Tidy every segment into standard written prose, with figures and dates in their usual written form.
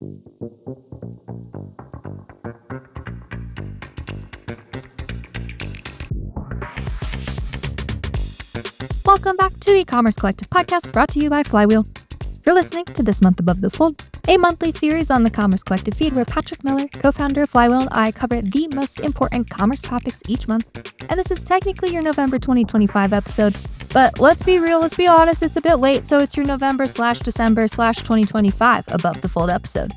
Welcome back to the E-commerce Collective podcast brought to you by Flywheel. You're listening to This Month Above the Fold, a monthly series on the Commerce Collective feed where Patrick Miller, co-founder of Flywheel, and I cover the most important commerce topics each month. And this is technically your November 2025 episode, but let's be real, let's be honest, it's a bit late, so it's your November/December/2025 Above the Fold episode.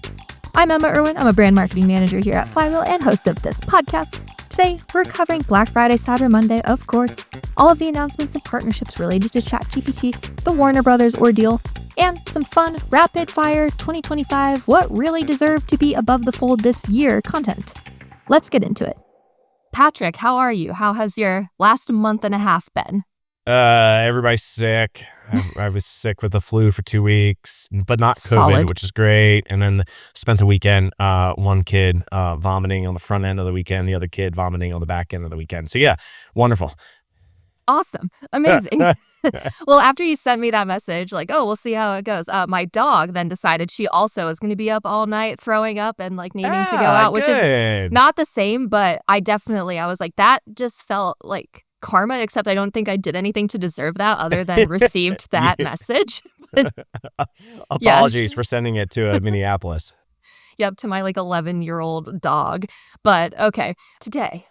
I'm Emma Irwin, I'm a brand marketing manager here at Flywheel and host of this podcast. Today, we're covering Black Friday, Cyber Monday, of course, all of the announcements and partnerships related to ChatGPT, the Warner Brothers ordeal, and some fun, rapid-fire 2025 what really deserved to be above the fold this year content. Let's get into it. Patrick, how are you? How has your last month and a half been? Everybody's sick. I was sick with the flu for 2 weeks, but not COVID, Solid. which is great. And then spent the weekend, one kid vomiting on the front end of the weekend, the other kid vomiting on the back end of the weekend. So yeah, wonderful. Awesome. Amazing. Well, after you sent me that message, like, oh, we'll see how it goes. My dog then decided she also is going to be up all night throwing up and like needing to go out, which is not the same, but I was like, that just felt like karma, except I don't think I did anything to deserve that other than received that message. Apologies for sending it to Minneapolis. Yep, to my like 11-year-old dog. But okay, today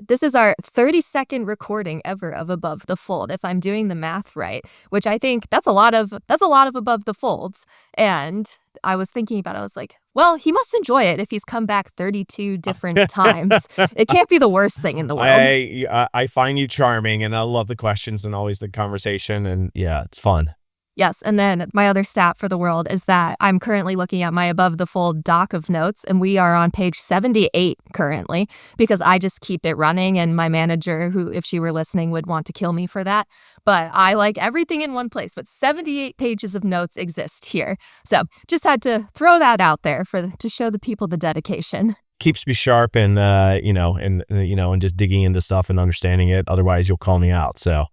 this is our 32nd recording ever of Above the Fold, if I'm doing the math right, which I think that's a lot of Above the Folds. And I was thinking about it, I was like, well, he must enjoy it if he's come back 32 different times. It can't be the worst thing in the world. I find you charming, and I love the questions and always the conversation, and yeah, it's fun. Yes, and then my other stat for the world is that I'm currently looking at my Above the Fold doc of notes, and we are on page 78 currently because I just keep it running, and my manager, who, if she were listening, would want to kill me for that. But I like everything in one place, but 78 pages of notes exist here. So just had to throw that out there to show the people the dedication. Keeps me sharp and, and just digging into stuff and understanding it. Otherwise, you'll call me out, so.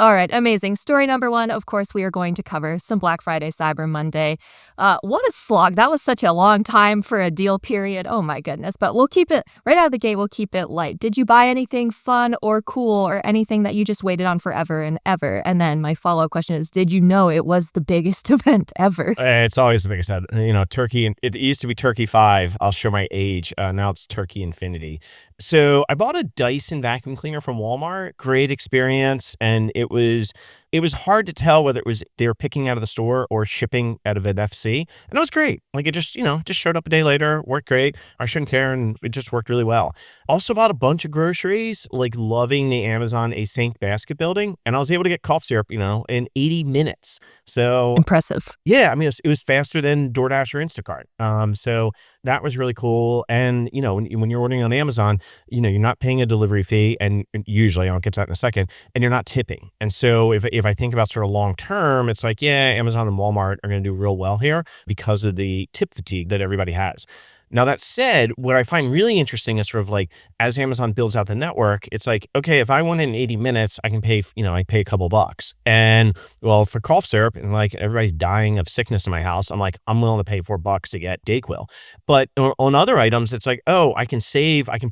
All right, amazing. Story number one, of course, we are going to cover some Black Friday, Cyber Monday. What a slog. That was such a long time for a deal period. Oh my goodness. But we'll keep it, right out of the gate, we'll keep it light. Did you buy anything fun or cool or anything that you just waited on forever and ever? And then my follow-up question is, did you know it was the biggest event ever? It's always the biggest event. Turkey, it used to be Turkey 5. I'll show my age. Now it's Turkey Infinity. So I bought a Dyson vacuum cleaner from Walmart. Great experience. And it was hard to tell whether it was they were picking out of the store or shipping out of an FC. And it was great. Like it just showed up a day later, worked great. I shouldn't care. And it just worked really well. Also bought a bunch of groceries, like loving the Amazon async basket building. And I was able to get cough syrup, in 80 minutes. So impressive. Yeah. I mean, it was faster than DoorDash or Instacart. So that was really cool. And, when you're ordering on Amazon, you're not paying a delivery fee, and usually I'll get to that in a second, and you're not tipping. And so if I think about sort of long term, it's like, yeah, Amazon and Walmart are going to do real well here because of the tip fatigue that everybody has. Now, that said, what I find really interesting is sort of like, as Amazon builds out the network, it's like, okay, if I want it in 80 minutes, I can pay, I pay a couple bucks. And well, for cough syrup, and like everybody's dying of sickness in my house, I'm like, I'm willing to pay $4 to get Dayquil. But on other items, it's like, oh, I can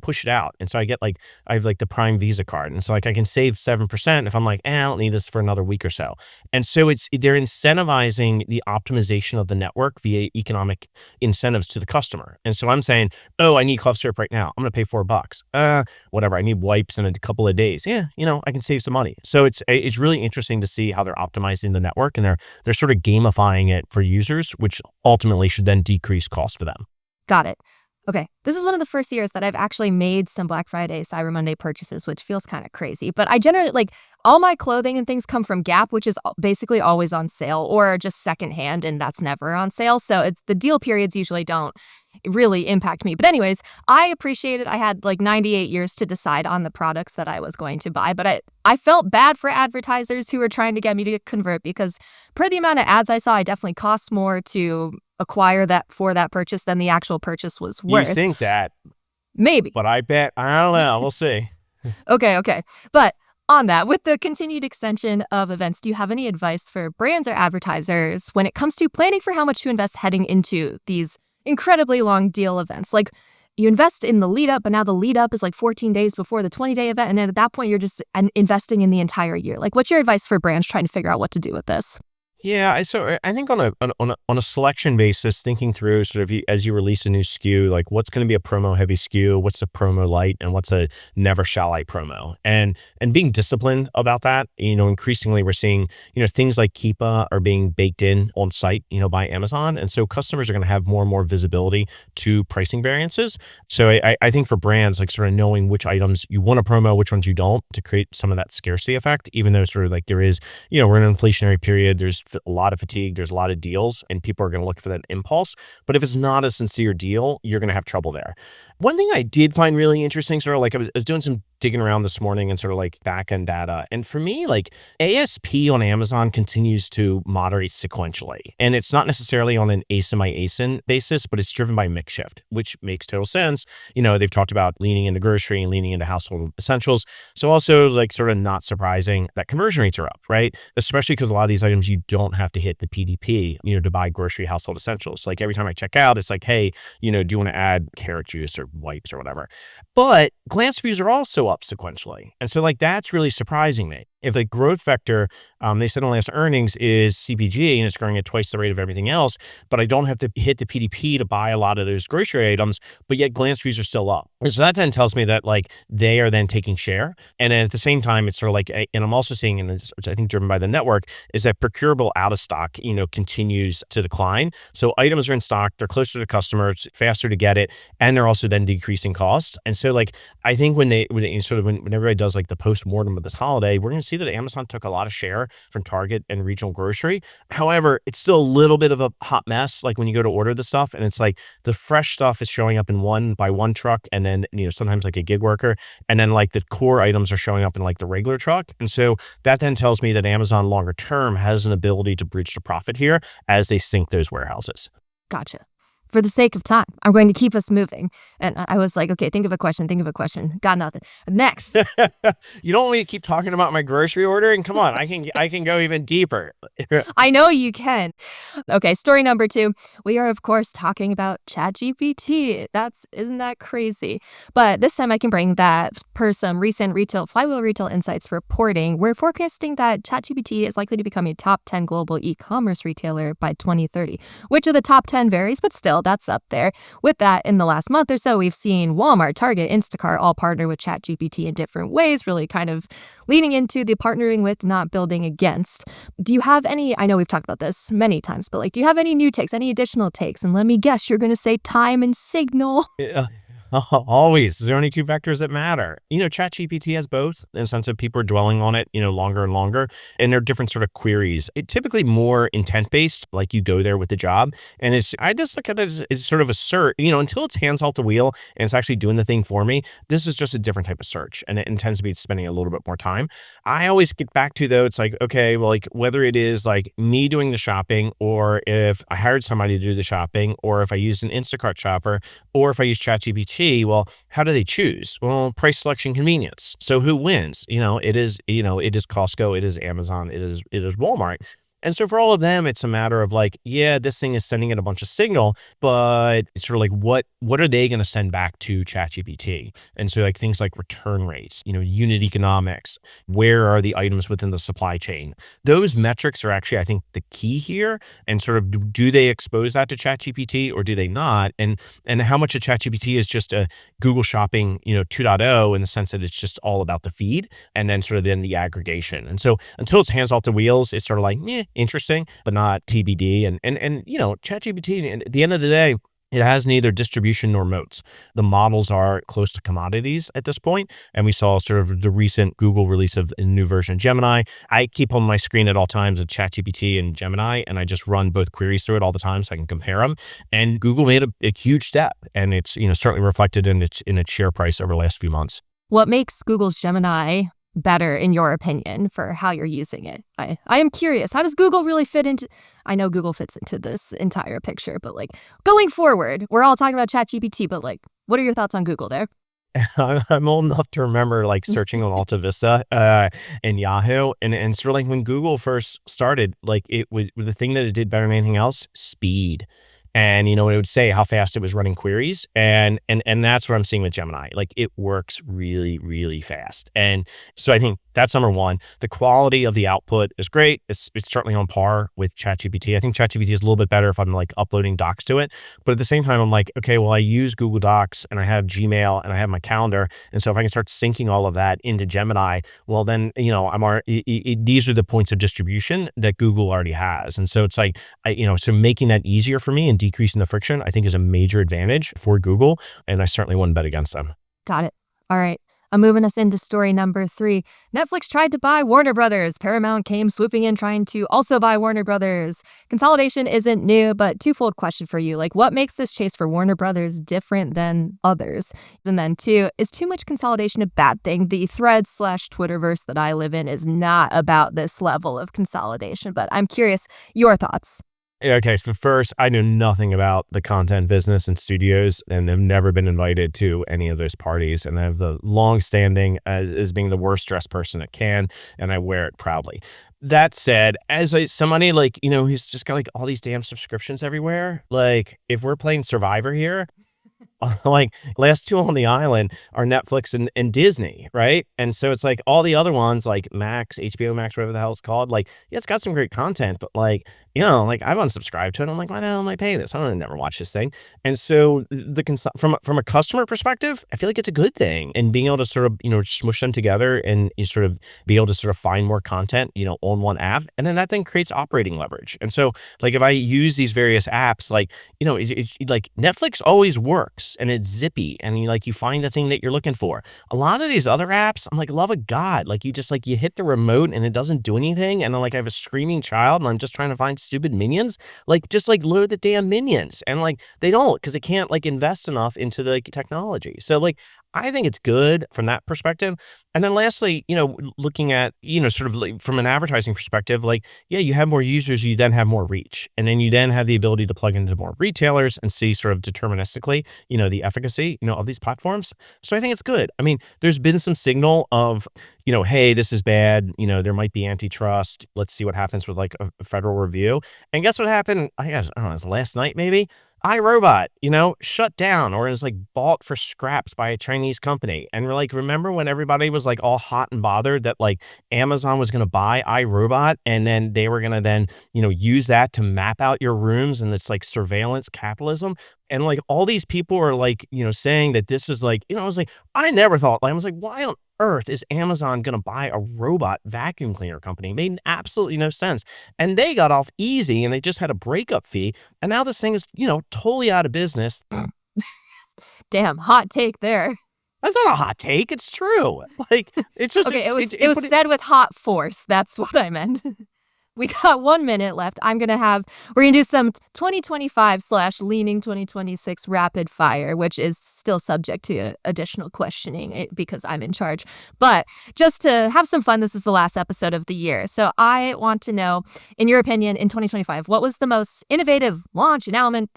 push it out. And so I have like the Prime Visa card. And so like I can save 7% if I'm like, I don't need this for another week or so. And so they're incentivizing the optimization of the network via economic incentives to the customer. And so I'm saying, oh, I need cough syrup right now. I'm going to pay $4. Whatever. I need wipes in a couple of days. Yeah, I can save some money. So it's really interesting to see how they're optimizing the network, and they're sort of gamifying it for users, which ultimately should then decrease costs for them. Got it. Okay, this is one of the first years that I've actually made some Black Friday, Cyber Monday purchases, which feels kind of crazy. But I generally, all my clothing and things come from Gap, which is basically always on sale, or just secondhand, and that's never on sale. So the deal periods usually don't really impact me. But anyways, I appreciate it. I had 98 years to decide on the products that I was going to buy. But I felt bad for advertisers who were trying to get me to convert, because per the amount of ads I saw, I definitely cost more to acquire that for that purchase than the actual purchase was worth. You think that? Maybe. But I bet, I don't know. We'll see. Okay. But On that, with the continued extension of events, do you have any advice for brands or advertisers when it comes to planning for how much to invest heading into these incredibly long deal events? Like, you invest in the lead up, but now the lead up is like 14 days before the 20-day event. And then at that point, you're just investing in the entire year. Like, what's your advice for brands trying to figure out what to do with this? Yeah, I think on a selection basis, thinking through sort of as you release a new SKU, like what's going to be a promo heavy SKU, what's a promo light, and what's a never shall I promo, and being disciplined about that. Increasingly we're seeing things like Keepa are being baked in on site, by Amazon, and so customers are going to have more and more visibility to pricing variances. So I think for brands, like sort of knowing which items you want to promo, which ones you don't, to create some of that scarcity effect, even though sort of like there is, we're in an inflationary period, there's a lot of fatigue, there's a lot of deals, and people are going to look for that impulse. But if it's not a sincere deal, you're going to have trouble there. One thing I did find really interesting, sort of like I was doing some digging around this morning and sort of like back end data. And for me, like ASP on Amazon continues to moderate sequentially. And it's not necessarily on an ASIN by ASIN basis, but it's driven by mix shift, which makes total sense. They've talked about leaning into grocery and leaning into household essentials. So also like sort of not surprising that conversion rates are up, right? Especially because a lot of these items you don't have to hit the PDP, to buy grocery household essentials. Like every time I check out, it's like, hey, do you want to add carrot juice or wipes or whatever? But glance views are also up sequentially. And so like that's really surprising me. If the growth vector, they said in last earnings is CPG and it's growing at twice the rate of everything else, but I don't have to hit the PDP to buy a lot of those grocery items, but yet glance views are still up. And so that then tells me that like they are then taking share. And then at the same time, it's sort of like, and I'm also seeing, and this, which I think driven by the network, is that procurable out of stock, continues to decline. So items are in stock, they're closer to customers, faster to get it, and they're also then decreasing cost. And so like, I think when everybody does like the post-mortem of this holiday, we're going to see that Amazon took a lot of share from Target and regional grocery. However, it's still a little bit of a hot mess. Like when you go to order the stuff and it's like the fresh stuff is showing up in one truck, and then, sometimes like a gig worker, and then like the core items are showing up in like the regular truck. And so that then tells me that Amazon longer term has an ability to bridge to profit here as they sync those warehouses. Gotcha. For the sake of time, I'm going to keep us moving. And I was like, okay, think of a question. Got nothing. Next. You don't want me to keep talking about my grocery ordering? Come on, I can go even deeper. I know you can. Okay, story number 2. We are, of course, talking about ChatGPT. Isn't that crazy? But this time I can bring that per some recent Flywheel Retail Insights reporting. We're forecasting that ChatGPT is likely to become a top 10 global e-commerce retailer by 2030. Which of the top 10 varies, but still, that's up there. With that, in the last month or so, we've seen Walmart, Target, Instacart all partner with ChatGPT in different ways, really kind of leaning into the partnering with, not building against. Do you have any, I know we've talked about this many times, but like, do you have any new takes, any additional takes? And let me guess, you're going to say time and signal. Yeah. Always. There are only two vectors that matter. ChatGPT has both in the sense that people are dwelling on it, longer and longer. And they're different sort of queries. It typically more intent-based, like you go there with the job. And I just look at it as sort of a search, until it's hands off the wheel and it's actually doing the thing for me. This is just a different type of search. And it intends to be spending a little bit more time. I always get back to, though, it's like, okay, well, like whether it is like me doing the shopping, or if I hired somebody to do the shopping, or if I use an Instacart shopper, or if I use ChatGPT, well, how do they choose? Well, price, selection, convenience. So who wins? It is Costco, it is Amazon, it is Walmart. And so for all of them, it's a matter of like, yeah, this thing is sending in a bunch of signal, but it's sort of like, what are they going to send back to ChatGPT? And so like things like return rates, unit economics, where are the items within the supply chain? Those metrics are actually, I think, the key here. And sort of, do they expose that to ChatGPT or do they not? And how much of ChatGPT is just a Google Shopping, 2.0 in the sense that it's just all about the feed and then sort of then the aggregation. And so until it's hands off the wheels, it's sort of like, interesting, but not TBD. And ChatGPT, at the end of the day, it has neither distribution nor moats. The models are close to commodities at this point, and we saw sort of the recent Google release of a new version of Gemini. I keep on my screen at all times of ChatGPT and Gemini, and I just run both queries through it all the time so I can compare them. And Google made a huge step, and it's certainly reflected in its share price over the last few months. What makes Google's Gemini better, in your opinion, for how you're using it? I am curious. How does Google really fit into... I know Google fits into this entire picture, but like going forward, we're all talking about ChatGPT, but like, what are your thoughts on Google there? I'm old enough to remember like searching on Alta Vista and Yahoo, and sort of like when Google first started, like it was the thing that it did better than anything else, speed. And it would say how fast it was running queries, and that's what I'm seeing with Gemini. Like it works really, really fast. And so I think that's number one. The quality of the output is great. It's certainly on par with ChatGPT. I think ChatGPT is a little bit better if I'm like uploading docs to it. But at the same time, I'm like, okay, well, I use Google Docs and I have Gmail and I have my calendar. And so if I can start syncing all of that into Gemini, well, then, these are the points of distribution that Google already has. And so it's like, so making that easier for me and decreasing the friction, I think is a major advantage for Google. And I certainly wouldn't bet against them. Got it. All right. I'm moving us into story number 3. Netflix tried to buy Warner Brothers. Paramount came swooping in trying to also buy Warner Brothers. Consolidation isn't new, but twofold question for you. Like, what makes this chase for Warner Brothers different than others? And then 2, is too much consolidation a bad thing? The Threads/Twitterverse that I live in is not about this level of consolidation, but I'm curious your thoughts. Okay, so first, I know nothing about the content business and studios, and have never been invited to any of those parties. And I have the long standing as being the worst dressed person that can, and I wear it proudly. That said, somebody like, who's just got like all these damn subscriptions everywhere, like if we're playing Survivor here, like last two on the island are Netflix and Disney, right? And so it's like all the other ones like Max, HBO Max, whatever the hell it's called, like, yeah, it's got some great content, but like, like I've unsubscribed to it. I'm like, why the hell am I paying this? I don't never watch this thing. And so from a customer perspective, I feel like it's a good thing. And being able to sort of, smush them together and you sort of be able to sort of find more content, on one app. And then that thing creates operating leverage. And so like if I use these various apps, like, it's like Netflix always works and it's zippy and you find the thing that you're looking for. A lot of these other apps, I'm like, love of God, like you just like you hit the remote and it doesn't do anything. And then like I have a screaming child and I'm just trying to find stupid minions, like just like load the damn minions. And like they don't, because they can't like invest enough into the technology. So like I think it's good from that perspective. And then lastly, looking at, sort of like from an advertising perspective, like, yeah, you have more users, you then have more reach. And then you then have the ability to plug into more retailers and see sort of deterministically, the efficacy, of these platforms. So I think it's good. I mean, there's been some signal of, hey, this is bad. There might be antitrust. Let's see what happens with like a federal review. And guess what happened? I don't know, it was last night maybe. iRobot, shut down or is like bought for scraps by a Chinese company. And we're like, remember when everybody was like all hot and bothered that like Amazon was going to buy iRobot and then they were going to then, use that to map out your rooms and it's like surveillance capitalism. And like all these people are like, saying that this is like, I was like, I never thought, like, I was like, why on earth is Amazon going to buy a robot vacuum cleaner company? It made absolutely no sense. And they got off easy and they just had a breakup fee. And now this thing is, totally out of business. Damn, hot take there. That's not a hot take. It's true. Like, it's just, okay, it was said with hot force. That's what I meant. We got 1 minute left. we're going to do some 2025/leaning 2026 rapid fire, which is still subject to additional questioning because I'm in charge. But just to have some fun, this is the last episode of the year. So I want to know, in your opinion, in 2025, what was the most innovative launch announcement,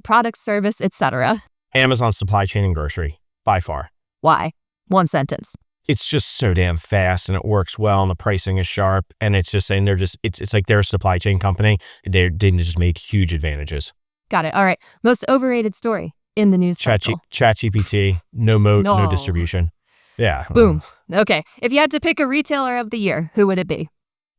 product, service, etc.? Amazon supply chain and grocery, by far. Why? One sentence. It's just so damn fast and it works well and the pricing is sharp and it's just saying it's like they're a supply chain company. They just made huge advantages. Got it. All right. Most overrated story in the news cycle. ChatGPT, no moat, no distribution. Yeah. Boom. Okay. If you had to pick a retailer of the year, who would it be?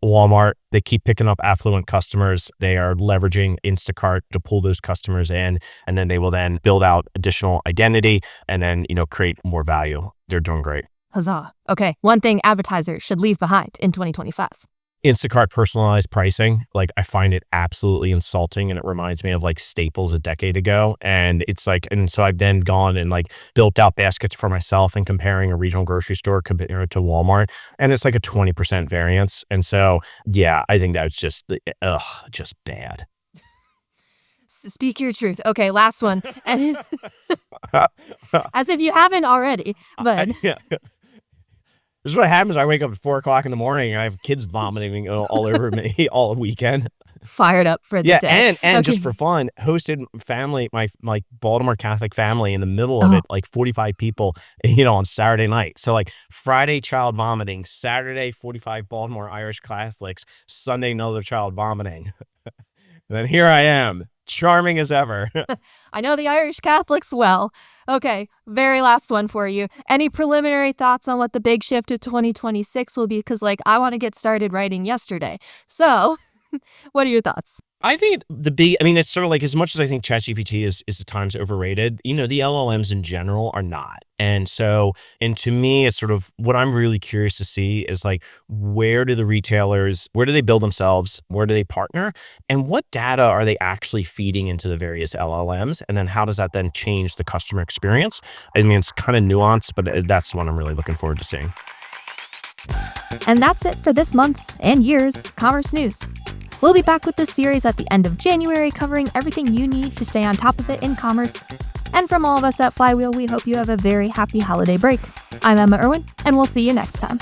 Walmart. They keep picking up affluent customers. They are leveraging Instacart to pull those customers in, and then they will then build out additional identity and then, create more value. They're doing great. Huzzah. Okay, one thing advertisers should leave behind in 2025. Instacart personalized pricing. Like I find it absolutely insulting and it reminds me of like Staples a decade ago. And it's like, and so I've then gone and like built out baskets for myself and comparing a regional grocery store compared to Walmart. And it's like a 20% variance. And so, yeah, I think that's just bad. Speak your truth. Okay, last one. And as if you haven't already, but... Yeah. This is what happens. I wake up at 4:00 in the morning and I have kids vomiting all over me all weekend. fired up for the Yeah, day. and just Okay. for fun, hosted family, my Baltimore Catholic family in the middle of Oh, it, like 45 people, on Saturday night. So like Friday, child vomiting, Saturday, 45 Baltimore Irish Catholics, Sunday, another child vomiting. And then here I am, charming as ever. I know the Irish Catholics well. Okay, very last one for you. Any preliminary thoughts on what the big shift of 2026 will be? Because, like, I want to get started writing yesterday. So, what are your thoughts? I think it's sort of like as much as I think ChatGPT is at times overrated, the LLMs in general are not. And to me, it's sort of what I'm really curious to see is like, where do the retailers, where do they build themselves? Where do they partner? And what data are they actually feeding into the various LLMs? And then how does that then change the customer experience? I mean, it's kind of nuanced, but that's what I'm really looking forward to seeing. And that's it for this month's and year's commerce news. We'll be back with this series at the end of January, covering everything you need to stay on top of it in commerce. And from all of us at Flywheel, we hope you have a very happy holiday break. I'm Emma Irwin, and we'll see you next time.